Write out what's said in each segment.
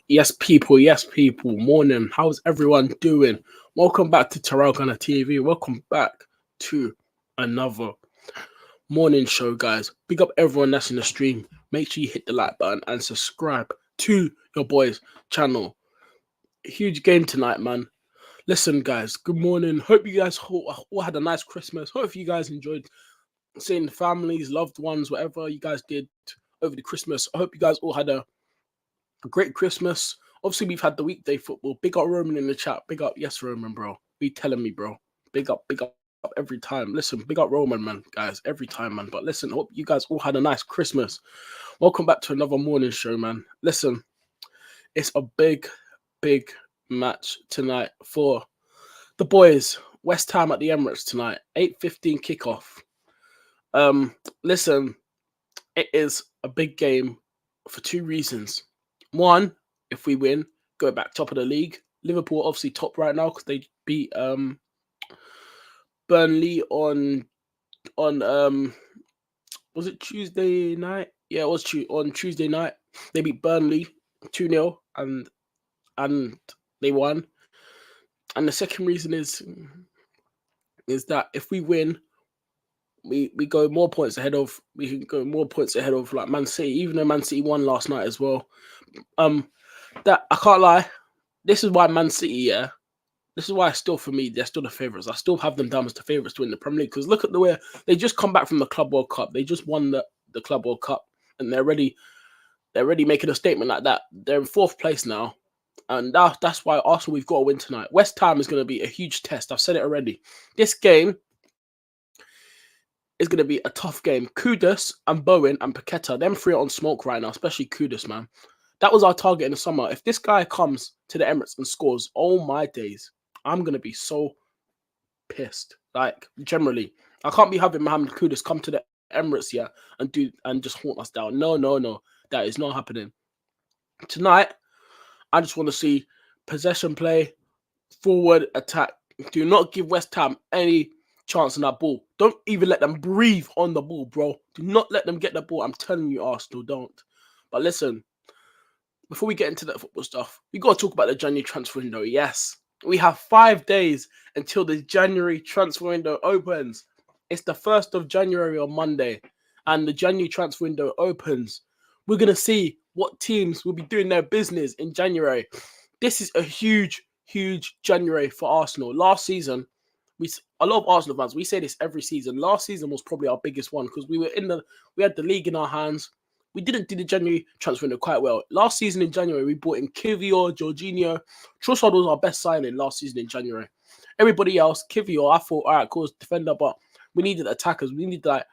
Yes, people. Morning. How's everyone doing? Welcome back to Terrell Gunner TV. Welcome back to another morning show, guys. Big up everyone that's in the stream. Make sure you hit the like button and subscribe to your boys' channel. Huge game tonight, man. Listen, guys. Good morning. Hope you guys all had a nice Christmas. Hope you guys enjoyed seeing families, loved ones, whatever you guys did over the Christmas. I hope you guys all had a great Christmas. Obviously, we've had the weekday football. Big up Roman in the chat. Big up, yes, Roman, bro. Be telling me, bro. Big up every time. Listen, big up Roman, man, guys, every time, man. But listen, hope you guys all had a nice Christmas. Welcome back to another morning show, man. Listen, it's a big match tonight for the boys. West Ham at the Emirates tonight. 8:15 kickoff. Listen, it is a big game for two reasons. One, if we win, go back top of the league. Liverpool obviously top right now because they beat Burnley on was it Tuesday night? Yeah, it was on Tuesday night. They beat Burnley 2-0 and they won. And the second reason is that if we win, we go more points ahead of like Man City, even though Man City won last night as well. That I can't lie. This is why Man City, yeah. This is why for me, they're still the favourites. I still have them down as the favourites to win the Premier League because look at the way they just come back from the Club World Cup. They just won the Club World Cup and they're already making a statement like that. They're in fourth place now. And that's why Arsenal, we've got to win tonight. West Ham is going to be a huge test. I've said it already. This game is going to be a tough game. Kudus and Bowen and Paqueta, them three are on smoke right now, especially Kudus, man. That was our target in the summer. If this guy comes to the Emirates and scores, oh my days, I'm going to be so pissed. Like, generally, I can't be having Mohamed Kudus come to the Emirates here and just haunt us down. No. That is not happening. Tonight, I just want to see possession play, forward attack. Do not give West Ham any chance on that ball. Don't even let them breathe on the ball, bro. Do not let them get the ball. I'm telling you, Arsenal, don't. But listen, before we get into that football stuff, we got to talk about the January transfer window. Yes, we have 5 days until the January transfer window opens. It's the 1st of January on Monday, and the January transfer window opens. We're going to see what teams will be doing their business in January. This is a huge January for Arsenal. Last season, a lot of Arsenal fans, we say this every season. Last season was probably our biggest one because we had the league in our hands. We didn't do the January transfer window quite well. Last season in January, we bought in Kivior, Jorginho. Trossard was our best signing last season in January. Everybody else, Kivior, I thought, all right, cool, defender, but we needed attackers. We needed like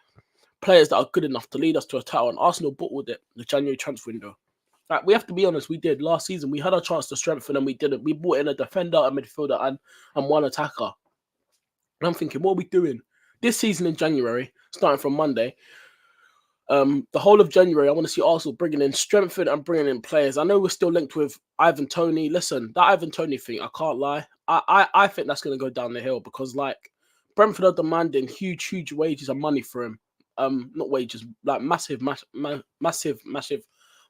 players that are good enough to lead us to a title. And Arsenal bought with it, the January transfer window. Like, we have to be honest, we did. Last season, we had a chance to strengthen and we didn't. We bought in a defender, a midfielder, and one attacker. And I'm thinking, what are we doing? This season in January, starting from Monday, the whole of January, I want to see Arsenal bringing in strengthen and bringing in players. I know we're still linked with Ivan Toney. Listen, that Ivan Toney thing, I can't lie. I think that's going to go down the hill because, like, Brentford are demanding huge wages and money for him. Not wages, like massive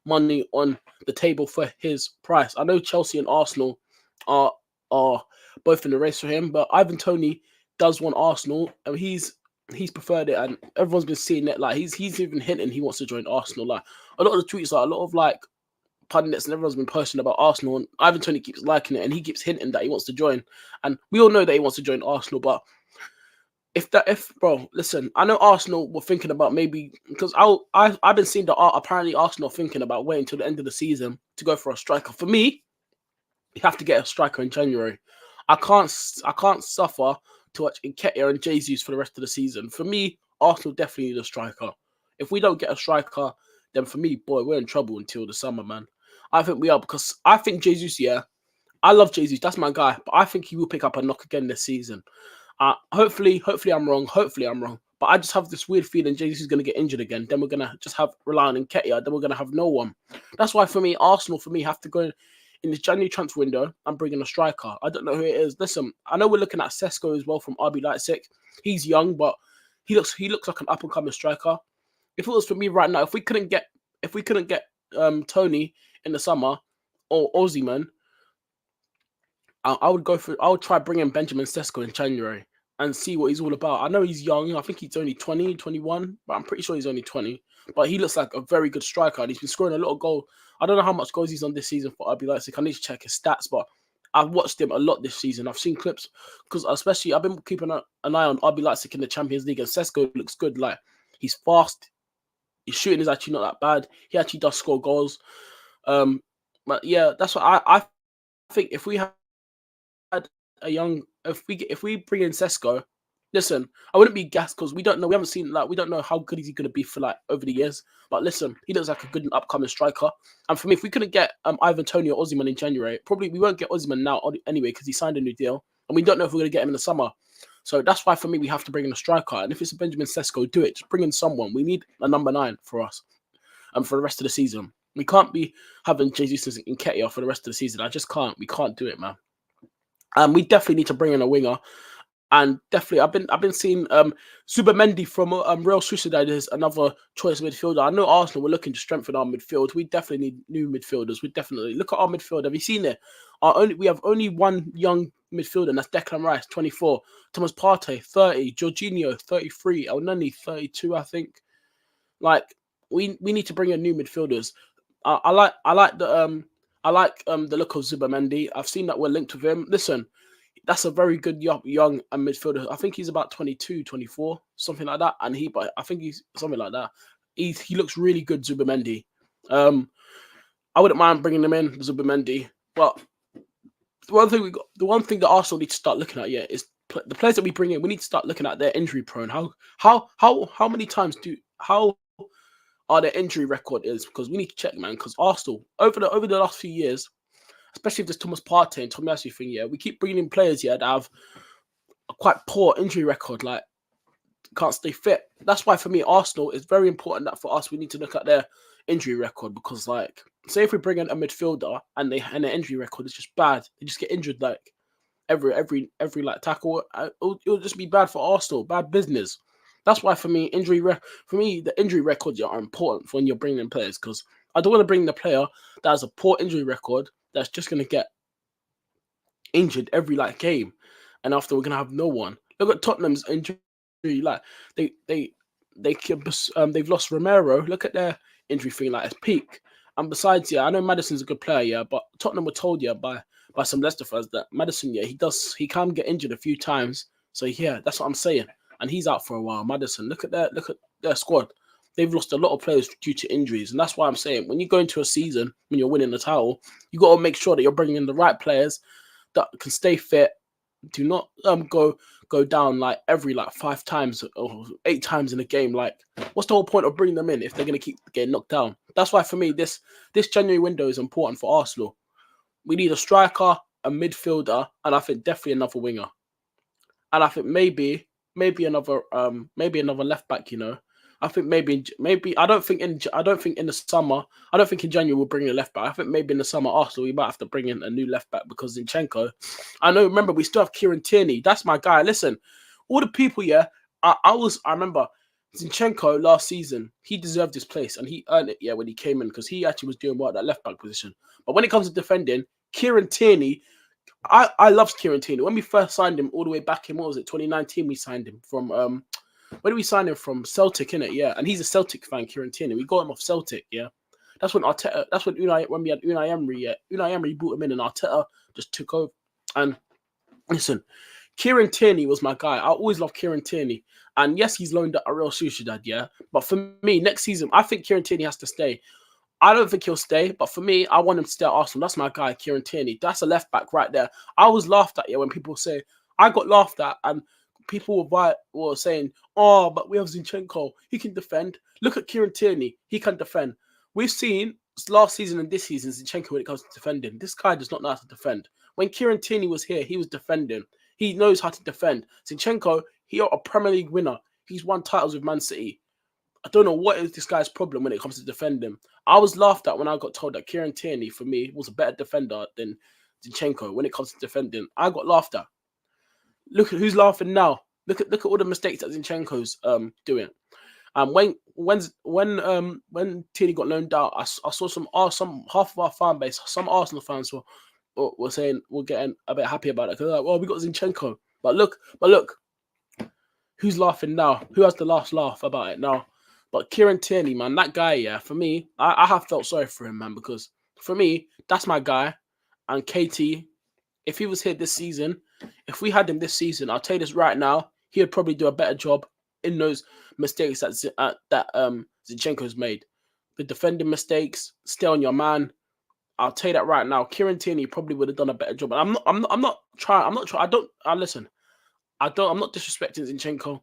money on the table for his price. I know Chelsea and Arsenal are both in the race for him, but Ivan Toney does want Arsenal, and he's preferred it, and everyone's been seeing it. Like, he's even hinting he wants to join Arsenal. Like, a lot of the tweets, like a lot of like pundits and everyone's been posting about Arsenal, and Ivan Toney keeps liking it, and he keeps hinting that he wants to join. And we all know that he wants to join Arsenal, but bro, listen, I know Arsenal were thinking about maybe because I've been seeing that apparently Arsenal thinking about waiting till the end of the season to go for a striker. For me, you have to get a striker in January. I can't suffer to watch Nketiah and Jesus for the rest of the season. For me, Arsenal definitely need a striker. If we don't get a striker, then for me, boy, we're in trouble until the summer, man. I think we are because I think Jesus, yeah, I love Jesus. That's my guy, but I think he will pick up a knock again this season. Hopefully I'm wrong. But I just have this weird feeling Jesus is going to get injured again. Then we're going to just have rely on Nketiah. Then we're going to have no one. That's why for me, Arsenal, have to go in this January transfer window and bring in a striker. I don't know who it is. Listen, I know we're looking at Sesko as well from RB Leipzig. He's young, but he looks like an up and coming striker. If it was for me right now, if we couldn't get Tony in the summer, or Ozyman, I would try bringing Benjamin Sesko in January and see what he's all about. I know he's young. I think he's only 20, 21, but I'm pretty sure he's only 20. But he looks like a very good striker, and he's been scoring a lot of goals. I don't know how much goals he's on this season for RB Leipzig. I need to check his stats, but I've watched him a lot this season. I've seen clips because especially I've been keeping an eye on RB Leipzig in the Champions League, and Sesko looks good. Like, he's fast. His shooting is actually not that bad. He actually does score goals. But yeah, that's what I think. If we had a young, if we bring in Sesko, listen, I wouldn't be gassed because we don't know. We haven't seen, like, we don't know how good is he going to be for, like, over the years. But listen, he looks like a good upcoming striker. And for me, if we couldn't get Ivan Toney or Ozyman in January, probably we won't get Ozyman now anyway because he signed a new deal, and we don't know if we're going to get him in the summer. So that's why for me we have to bring in a striker. And if it's a Benjamin Sesko, do it. Just bring in someone. We need a number 9 for us and for the rest of the season. We can't be having Jesus and Nketiah for the rest of the season. I just can't. We can't do it, man. We definitely need to bring in a winger. And definitely, I've been seeing Zubamendi from Real Sociedad is another choice midfielder. I know Arsenal were looking to strengthen our midfield. We definitely need new midfielders. We definitely look at our midfield. Have you seen it? We have only one young midfielder, and that's Declan Rice, 24, Thomas Partey, 30, Jorginho, 33, Elneny, 32, I think. Like, we need to bring in new midfielders. I like the look of Zubamendi. I've seen that we're linked with him. Listen, that's a very good young midfielder. I think he's about 22, 24, something like that. And I think he's something like that. He looks really good, Zubamendi. I wouldn't mind bringing him in, Zubamendi. But the one thing that Arsenal need to start looking at, is the players that we bring in. We need to start looking at their injury prone. How many times how are their injury record is, because we need to check, man. Because Arsenal over the last few years, especially with this Thomas Partey and Tomiyasu thing, we keep bringing in players that have a quite poor injury record, like can't stay fit. That's why for me, Arsenal is very important that for us we need to look at their injury record, because, like, say if we bring in a midfielder and their injury record is just bad, they just get injured like every like tackle, it'll just be bad for Arsenal, bad business. That's why for me, the injury records are important for when you're bringing in players, because I don't want to bring the player that has a poor injury record that's just going to get injured every like game, and after we're going to have no one. Look at Tottenham's injury, like they've lost Romero. Look at their injury thing, like it's peak. And besides, I know Maddison's a good player, but Tottenham were told by some Leicester fans that Maddison, he can get injured a few times. So that's what I'm saying. And he's out for a while. Maddison, look at their squad. They've lost a lot of players due to injuries. And that's why I'm saying, when you go into a season, when you're winning the title, you got to make sure that you're bringing in the right players that can stay fit. Do not go down like every 5 times or 8 times in a game. Like, what's the whole point of bringing them in if they're going to keep getting knocked down? That's why for me, this January window is important for Arsenal. We need a striker, a midfielder, and I think definitely another winger. And I think maybe another left back. I think maybe I don't think in the summer, I don't think in January we'll bring in a left back. I think maybe in the summer, Arsenal, we might have to bring in a new left back, because Zinchenko, remember we still have Kieran Tierney. That's my guy. Listen, all the people, I remember Zinchenko last season, he deserved his place and he earned it, when he came in, because he actually was doing well at that left back position. But when it comes to defending, Kieran Tierney, I loved Kieran Tierney. When we first signed him all the way back in, 2019, we signed him from where did we sign him from? Celtic, innit? Yeah. And he's a Celtic fan, Kieran Tierney. We got him off Celtic, yeah. That's when when we had Unai Emery, Unai Emery brought him in and Arteta just took over. And listen, Kieran Tierney was my guy. I always loved Kieran Tierney. And yes, he's loaned at Real Sociedad, yeah. But for me, next season, I think Kieran Tierney has to stay. I don't think he'll stay, but for me, I want him to stay at Arsenal. That's my guy, Kieran Tierney. That's a left back right there. I was laughed at, when people say, I got laughed at, and people were saying, oh, but we have Zinchenko. He can defend. Look at Kieran Tierney. He can defend. We've seen last season and this season Zinchenko when it comes to defending. This guy does not know how to defend. When Kieran Tierney was here, he was defending. He knows how to defend. Zinchenko, he's a Premier League winner. He's won titles with Man City. I don't know what is this guy's problem when it comes to defending. I was laughed at when I got told that Kieran Tierney, for me, was a better defender than Zinchenko when it comes to defending. I got laughed at. Look at who's laughing now. Look at all the mistakes that Zinchenko's doing. And when Tierney got loaned out, I saw some half of our fan base, some Arsenal fans were saying we're getting a bit happy about it because like, well, we got Zinchenko. But look, who's laughing now? Who has the last laugh about it now? But Kieran Tierney, man, that guy, yeah, for me, I have felt sorry for him, man, because for me, that's my guy. And KT, if he was here this season, if we had him this season, I'll tell you this right now, he would probably do a better job in those mistakes that Zinchenko's made. The defending mistakes, stay on your man. I'll tell you that right now. Kieran Tierney probably would have done a better job. And I'm not trying. Listen. I'm not disrespecting Zinchenko.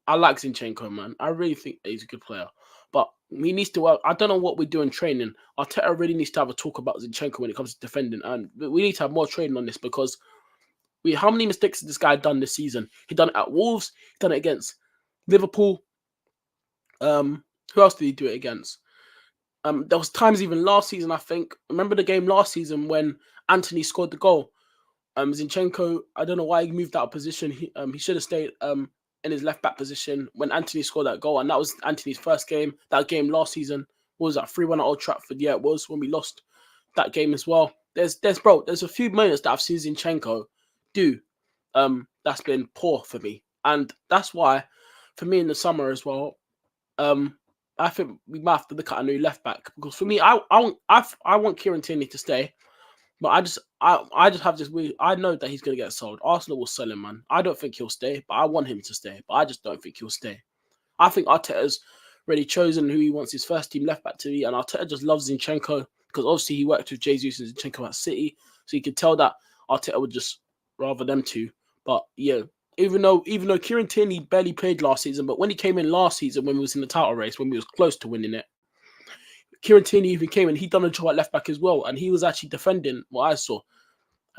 I like Zinchenko, man. I really think he's a good player. But he needs to work. I don't know what we do in training. Arteta really needs to have a talk about Zinchenko when it comes to defending. And we need to have more training on this because how many mistakes has this guy done this season? He done it at Wolves. He done it against Liverpool. Who else did he do it against? There was times even last season, I think. Remember the game last season when Anthony scored the goal? Zinchenko, I don't know why he moved out of position. He should have stayed in his left back position when Anthony scored that goal, and that was Anthony's first game. That game last season was that 3-1 at Old Trafford. Yeah, it was when we lost that game as well. There's a few moments that I've seen Zinchenko do that's been poor for me, and that's why for me in the summer as well. I think we might have to look at a new left back because for me, I want Kieran Tierney to stay, but I just have this weird. I know that he's gonna get sold. Arsenal will sell him, man. I don't think he'll stay, but I want him to stay. But I just don't think he'll stay. I think Arteta's already chosen who he wants his first team left back to be, and Arteta just loves Zinchenko because obviously he worked with Jesus and Zinchenko at City, so you could tell that Arteta would just rather them two. But yeah. Even though Kieran Tierney barely played last season, but when he came in last season when we was in the title race, when we was close to winning it, Kieran Tierney even came and he done a job at left back as well, and he was actually defending what I saw.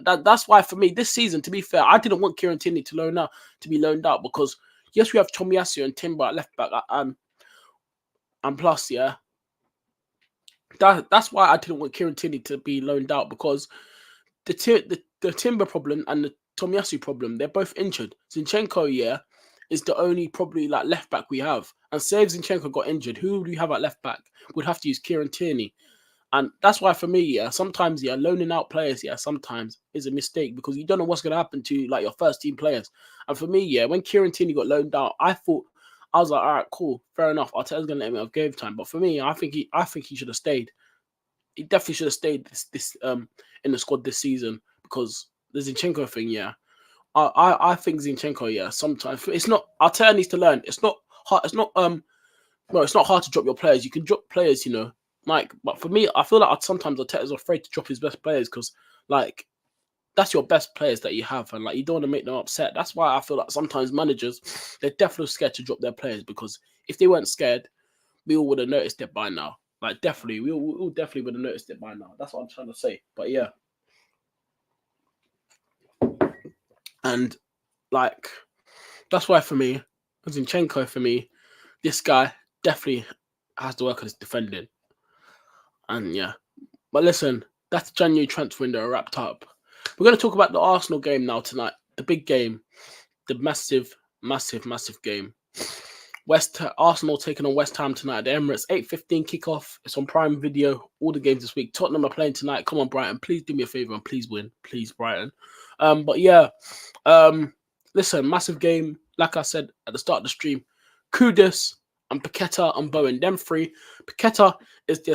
That's why for me this season, to be fair, I didn't want Kieran Tierney to be loaned out because yes, we have Tomiyasu and Timber at left back, and plus, yeah, that's why I didn't want Kieran Tierney to be loaned out because the Timber problem and the Tomiyasu problem, they're both injured. Zinchenko, yeah, is the only probably like left back we have. And say if Zinchenko got injured, who would we have at left back? We'd have to use Kieran Tierney. And that's why for me, yeah, sometimes, yeah, loaning out players, yeah, sometimes is a mistake because you don't know what's going to happen to like your first team players. And for me, yeah, when Kieran Tierney got loaned out, I was like, all right, cool, fair enough. Arteta's going to let me have game time. But for me, I think he should have stayed. He definitely should have stayed this in the squad this season because the Zinchenko thing, yeah. I think Zinchenko, yeah, sometimes it's not. Arteta needs to learn. It's not hard. It's not it's not hard to drop your players. You can drop players, but for me, I feel like sometimes Arteta's afraid to drop his best players because like that's your best players that you have, and like you don't want to make them upset. That's why I feel like sometimes managers they're definitely scared to drop their players because if they weren't scared, we all would have noticed it by now. Like definitely, we all definitely would have noticed it by now. That's what I'm trying to say. But yeah. And like that's why for me, Zinchenko for me, this guy definitely has to work on his defending. And yeah. But listen, that's the January transfer window wrapped up. We're going to talk about the Arsenal game now tonight. The big game. The massive game. Arsenal taking on West Ham tonight at the Emirates. 8:15 kickoff. It's on Prime Video. All the games this week. Tottenham are playing tonight. Come on, Brighton. Please do me a favour and please win. Please, Brighton. But yeah. Listen, massive game. Like I said at the start of the stream, Kudus and Paqueta and Bowen. Them three. Paqueta is the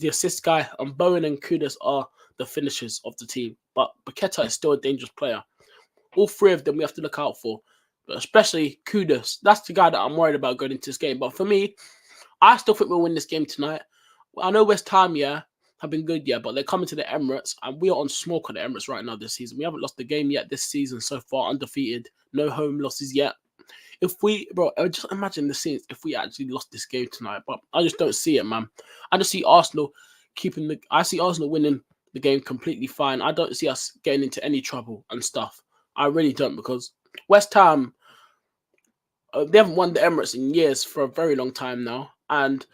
assist guy, and Bowen and Kudus are the finishers of the team. But Paqueta is still a dangerous player. All three of them we have to look out for. But especially Kudus. That's the guy that I'm worried about going into this game. But for me, I still think we'll win this game tonight. I know West Ham, yeah, have been good, yeah, but they're coming to the Emirates, and we are on smoke at the Emirates right now this season. We haven't lost the game yet this season so far, undefeated. No home losses yet. Just imagine the scenes if we actually lost this game tonight. But I just don't see it, man. I just see Arsenal winning the game completely fine. I don't see us getting into any trouble and stuff. I really don't because West Ham, they haven't won the Emirates in years for a very long time now. And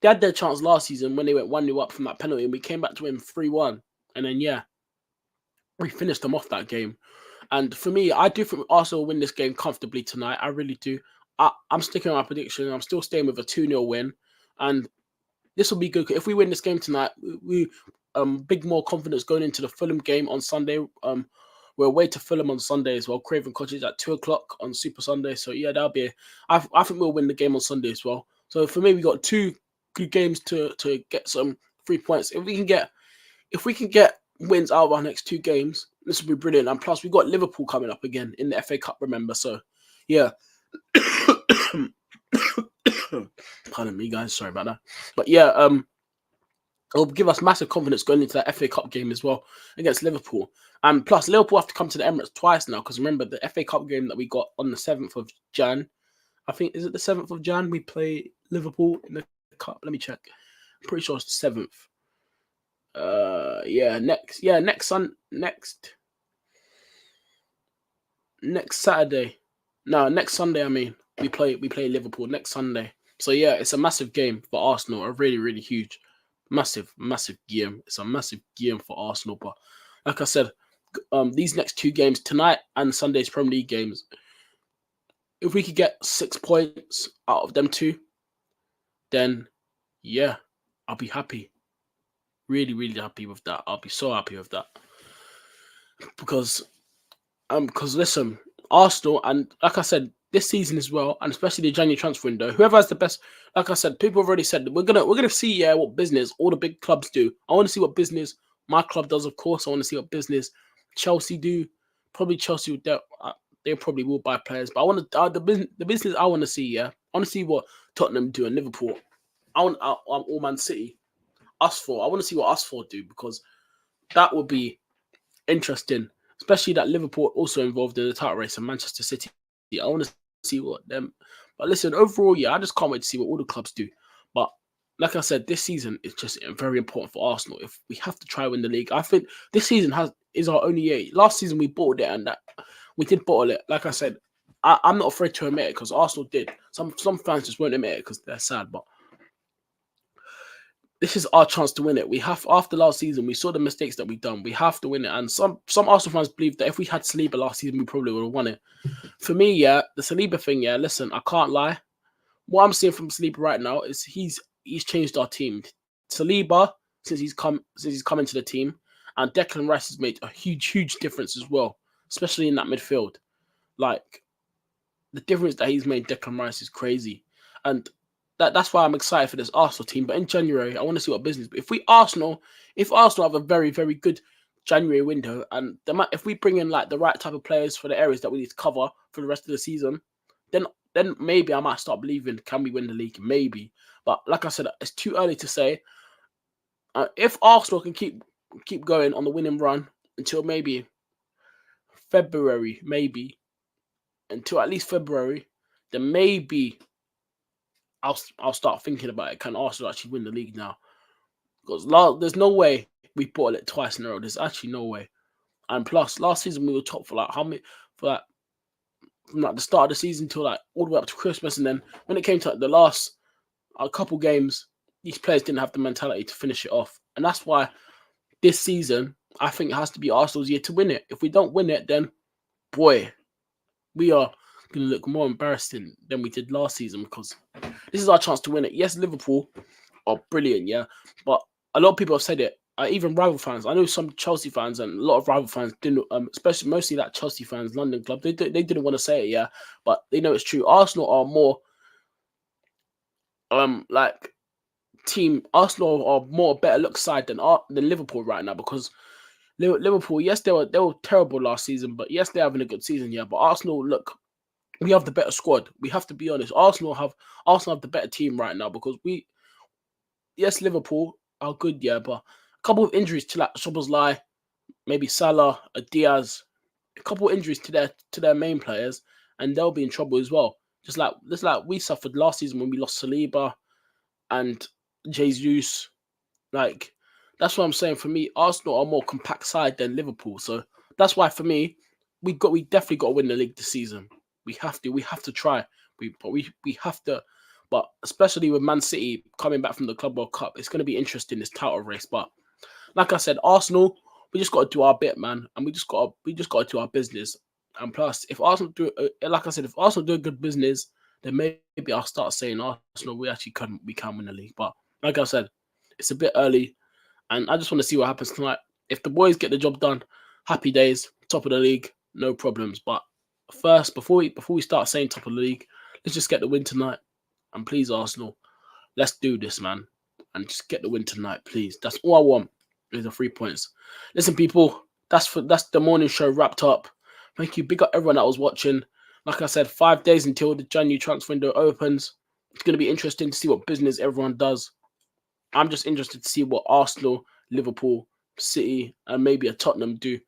they had their chance last season when they went 1-0 up from that penalty and we came back to win 3-1. And then, yeah, we finished them off that game. And for me, I do think Arsenal will win this game comfortably tonight. I really do. I'm sticking with my prediction. I'm still staying with a 2-0 win, and this will be good. If we win this game tonight, we big more confidence going into the Fulham game on Sunday. We're away to Fulham on Sunday as well. Craven Cottage at 2 o'clock on Super Sunday. So yeah, that'll be. I think we'll win the game on Sunday as well. So for me, we got 2 good games to get some 3 points. If we can get wins out of our next 2 games, this will be brilliant. And plus, we got Liverpool coming up again in the FA Cup. Remember, so yeah. Pardon me, guys. Sorry about that. But yeah, it'll give us massive confidence going into that FA Cup game as well against Liverpool. And plus, Liverpool have to come to the Emirates twice now because remember the FA Cup game that we got on the 7th of Jan. I think is it the 7th of Jan we play Liverpool in the cup. Let me check. I'm pretty sure it's the 7th. Next Saturday. No, next Sunday. I mean, we play Liverpool next Sunday. So yeah, it's a massive game for Arsenal. A really, really huge, massive game. It's a massive game for Arsenal. But like I said, these next 2 games tonight and Sunday's Premier League games, if we could get 6 points out of them 2, then yeah, I'll be happy. Really, really happy with that. I'll be so happy with that because listen, Arsenal, and like I said, this season as well, and especially the January transfer window, whoever has the best, like I said, people have already said we're gonna see what business all the big clubs do. I want to see what business my club does, of course. I want to see what business Chelsea do. Probably Chelsea they probably will buy players, but I want to the business I want to see. Yeah, I want to see what Tottenham do and Liverpool. I'm all Man City. I want to see what us four do because that would be interesting, especially that Liverpool also involved in the title race and Manchester City. I want to see what them. But listen, overall, yeah, I just can't wait to see what all the clubs do. But like I said, this season is just very important for Arsenal. If we have to try win the league, I think this season is our only year. Last season we bottled it, and that we did bottle it. Like I said, I'm not afraid to admit it because Arsenal did. Some fans just won't admit it because they're sad, but this is our chance to win it. We have, after last season, we saw the mistakes that we've done. We have to win it. And some Arsenal fans believe that if we had Saliba last season, we probably would have won it. For me, yeah, the Saliba thing, yeah, listen, I can't lie. What I'm seeing from Saliba right now is he's changed our team. Saliba, since he's come into the team, and Declan Rice has made a huge difference as well, especially in that midfield. Like, the difference that he's made Declan Rice is crazy. And that's why I'm excited for this Arsenal team. But in January, I want to see what business. But if Arsenal have a very, very good January window, and if we bring in like the right type of players for the areas that we need to cover for the rest of the season, then maybe I might start believing, can we win the league? Maybe. But like I said, it's too early to say. If Arsenal can keep going on the winning run until maybe February, until at least February, then maybe I'll start thinking about it. Can Arsenal actually win the league now? Because there's no way we bottled it twice in a row. There's actually no way. And plus, last season we were top for like how many from like the start of the season till like all the way up to Christmas, and then when it came to like the last couple games, these players didn't have the mentality to finish it off, and that's why this season I think it has to be Arsenal's year to win it. If we don't win it, then boy, we are going to look more embarrassing than we did last season because this is our chance to win it. Yes, Liverpool are brilliant, yeah, but a lot of people have said it. Even rival fans. I know some Chelsea fans and a lot of rival fans didn't, especially mostly that Chelsea fans, London club. They didn't want to say it, yeah, but they know it's true. Arsenal are more like team. Arsenal are more better look side than Liverpool right now because Liverpool, yes, they were terrible last season, but yes, they're having a good season, yeah. But Arsenal, look, we have the better squad. We have to be honest. Arsenal have the better team right now because yes, Liverpool are good, yeah, but a couple of injuries to like Szoboszlai, maybe Salah, Diaz, a couple of injuries to their main players, and they'll be in trouble as well. Just like we suffered last season when we lost Saliba and Jesus. Like, that's what I'm saying. For me, Arsenal are a more compact side than Liverpool. So that's why for me, we definitely got to win the league this season. We have to try. We have to. But especially with Man City coming back from the Club World Cup, it's going to be interesting, this title race. But like I said, Arsenal, we just got to do our bit, man, and we just got to do our business. And plus, if Arsenal do, like I said, if Arsenal do a good business, then maybe I'll start saying Arsenal, we can win the league. But like I said, it's a bit early, and I just want to see what happens tonight. If the boys get the job done, happy days, top of the league, no problems. But first, before we start saying top of the league, let's just get the win tonight. And please, Arsenal, let's do this, man, and just get the win tonight, please. That's all I want is the 3 points. Listen, people, that's the morning show wrapped up. Thank you. Big up everyone that was watching. Like I said, 5 days until the January transfer window opens. It's going to be interesting to see what business everyone does. I'm just interested to see what Arsenal, Liverpool, City, and maybe a Tottenham do.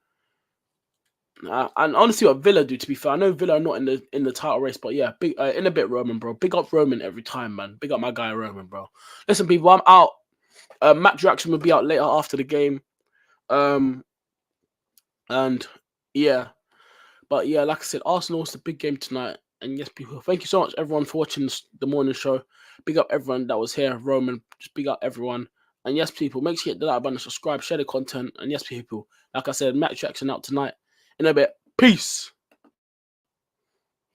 And honestly, what Villa do. To be fair, I know Villa are not in the title race, but yeah, big in a bit, Roman, bro. Big up Roman every time, man. Big up my guy Roman, bro. Listen, people, I'm out. Match reaction will be out later after the game. And yeah, but yeah, like I said, Arsenal's the big game tonight. And yes, people, thank you so much, everyone, for watching the morning show. Big up everyone that was here, Roman. Just big up everyone. And yes, people, make sure you hit the like button, subscribe, share the content. And yes, people, like I said, match reaction out tonight. In a bit. Peace.